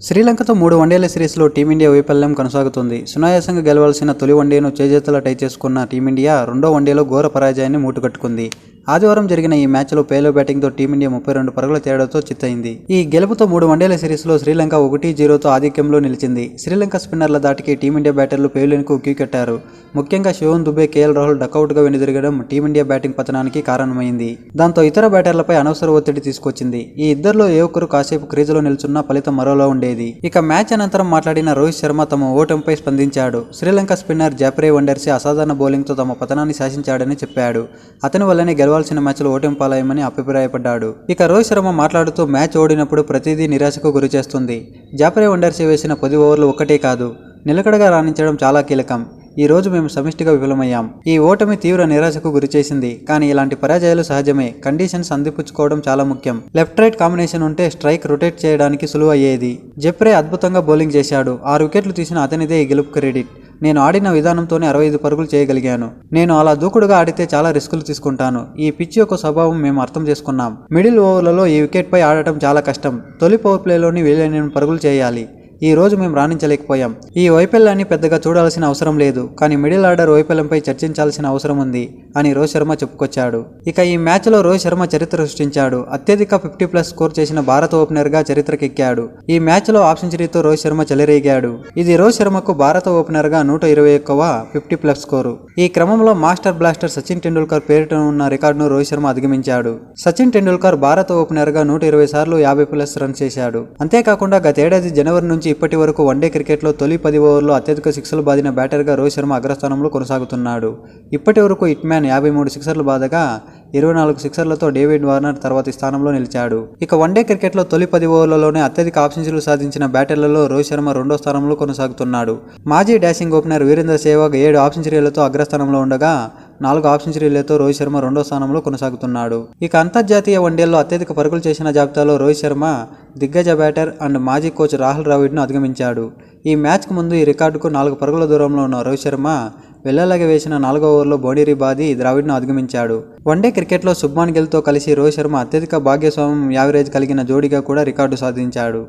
శ్రీలంకతో 3 వన్డేల సిరీస్లో టీమిండియా వైఫల్యం కొనసాగుతుంది. సునాయాసంగా గెలవాల్సిన తొలి వన్డేను చేజేతులా టై చేసుకున్న టీమిండియా రెండో వన్డేలో ఘోర పరాజయాన్ని మూటగట్టుకుంది. ఆదివారం జరిగిన ఈ మ్యాచ్లో పేలో బ్యాటింగ్తో టీమిండియా 32 పరుగుల తేడాతో చిత్తయింది. ఈ గెలుపుతో 3 వన్డేల సిరీస్లో శ్రీలంక 1-0తో ఆధిక్యంలో నిలిచింది. శ్రీలంక స్పిన్నర్ల దాటికి టీమిండియా బ్యాటర్లు పేవ్లిన్కు క్యూ కట్టారు. ముఖ్యంగా శివన్ దుబే, కేఎల్ రాహుల్ డకౌట్గా వెనుదిరగడం టీమిండియా బ్యాటింగ్ పతనానికి కారణమైంది. దాంతో ఇతర బ్యాటర్లపై అనవసర ఒత్తిడి తీసుకొచ్చింది. ఈ ఇద్దరిలో ఏ ఒక్కరు కాసేపు క్రీజులో నిల్చున్నా ఫలితం మరోలా ఉండేది. ఇక మ్యాచ్ అనంతరం మాట్లాడిన రోహిత్ శర్మ తమ ఓటమిపై స్పందించాడు. శ్రీలంక స్పిన్నర్ జాఫ్రే వండర్సీ అసాధారణ బౌలింగ్తో తమ పతనాన్ని శాసించాడని చెప్పాడు. అతని వల్లనే గెలవాల్సిన మ్యాచ్లో ఓటమి పాలయ్యమని అభిప్రాయపడ్డాడు. ఇక రోహిత్ శర్మ మాట్లాడుతూ మ్యాచ్ ఓడినప్పుడు ప్రతిదీ నిరాశకు గురిచేస్తుంది. జాఫ్రే వండర్సీ వేసిన 10 ఓవర్లు ఒక్కటే కాదు, నిలకడగా రాణించడం చాలా కీలకం. ఈ రోజు మేము సమిష్టిగా విఫలమయ్యాం. ఈ ఓటమి తీవ్ర నిరాశకు గురిచేసింది. కానీ ఇలాంటి పరాజయాలు సహజమే. కండిషన్స్ అందిపుచ్చుకోవడం చాలా ముఖ్యం. లెఫ్ట్ రైట్ కాంబినేషన్ ఉంటే స్ట్రైక్ రొటేట్ చేయడానికి సులువు అయ్యేది. జెఫ్రే అద్భుతంగా బౌలింగ్ చేశాడు. 6 వికెట్లు తీసిన అతనిదే ఈ గెలుపు క్రెడిట్. నేను ఆడిన విధానంతోనే 65 పరుగులు చేయగలిగాను. నేను అలా దూకుడుగా ఆడితే చాలా రిస్కులు తీసుకుంటాను. ఈ పిచ్ యొక్క స్వభావం మేము అర్థం చేసుకున్నాం. మిడిల్ ఓవర్లలో ఈ వికెట్పై ఆడటం చాలా కష్టం. తొలి పవర్ ప్లేలోని వీలైన పరుగులు చేయాలి. ఈ రోజు మేము రాణించలేకపోయాం. ఈ వైఫల్యాన్ని పెద్దగా చూడాల్సిన అవసరం లేదు, కానీ మిడిల్ ఆర్డర్ వైఫల్యంపై చర్చించాల్సిన అవసరం ఉంది అని రోహిత్ శర్మ చెప్పుకొచ్చాడు. ఇక ఈ మ్యాచ్లో రోహిత్ శర్మ చరిత్ర సృష్టించాడు. అత్యధిక 50+ స్కోర్ చేసిన భారత ఓపెనర్గా చరిత్రకెక్కాడు. ఈ మ్యాచ్లో హాఫ్ సెంచరీతో రోహిత్ శర్మ చెలరేగాడు. ఇది రోహిత్ శర్మకు భారత ఓపెనర్గా 121వ 50+ స్కోరు. ఈ క్రమంలో మాస్టర్ బ్లాస్టర్ సచిన్ టెండూల్కర్ పేరిట ఉన్న రికార్డును రోహిత్ శర్మ అధిగమించాడు. సచిన్ టెండూల్కర్ భారత ఓపెనర్గా 120 సార్లు 50+ రన్స్ చేశాడు. అంతేకాకుండా గతేడాది జనవరి నుంచి ఇప్పటి వరకు వన్డే క్రికెట్లో తొలి 10 ఓవర్లో అత్యధిక సిక్సర్లు బాదిన బ్యాటర్గా రోహిత్ శర్మ అగ్రస్థానంలో కొనసాగుతున్నాడు. ఇప్పటి వరకు హిట్ మ్యాన్ 53 సిక్సర్లు బాదగా 24 సిక్సర్లతో డేవిడ్ వార్నర్ తర్వాతి స్థానంలో నిలిచాడు. ఇక వన్డే క్రికెట్లో తొలి 10 ఓవర్లలోనే అత్యధిక హాఫ్ సెంచరీలు సాధించిన బ్యాటర్లలో రోహిత్ శర్మ రెండో స్థానంలో కొనసాగుతున్నాడు. మాజీ dashing opener Virender Sehwag 7 half సెంచరీలతో అగ్రస్థానంలో ఉండగా 4 హాఫ్ సెంచరీలతో రోహిత్ శర్మ రెండో స్థానంలో కొనసాగుతున్నాడు. ఇక అంతర్జాతీయ వన్డేల్లో అత్యధిక పరుగులు చేసిన జాబితాలో రోహిత్ శర్మ దిగ్గజ బ్యాటర్ అండ్ మాజీ కోచ్ రాహుల్ ద్రావిడ్ను అధిగమించాడు. ఈ మ్యాచ్కు ముందు ఈ రికార్డుకు 4 పరుగుల దూరంలో ఉన్న రోహిత్ శర్మ వెళ్లలాగా వేసిన 4వ ఓవర్లో బౌండరీ బాది ద్రావిడ్ను అధిగమించాడు. వన్డే క్రికెట్లో శుభ్మాన్ గిల్తో కలిసి రోహిత్ శర్మ అత్యధిక భాగ్యస్వామ్యం యావరేజ్ కలిగిన జోడీగా కూడా రికార్డు సాధించాడు.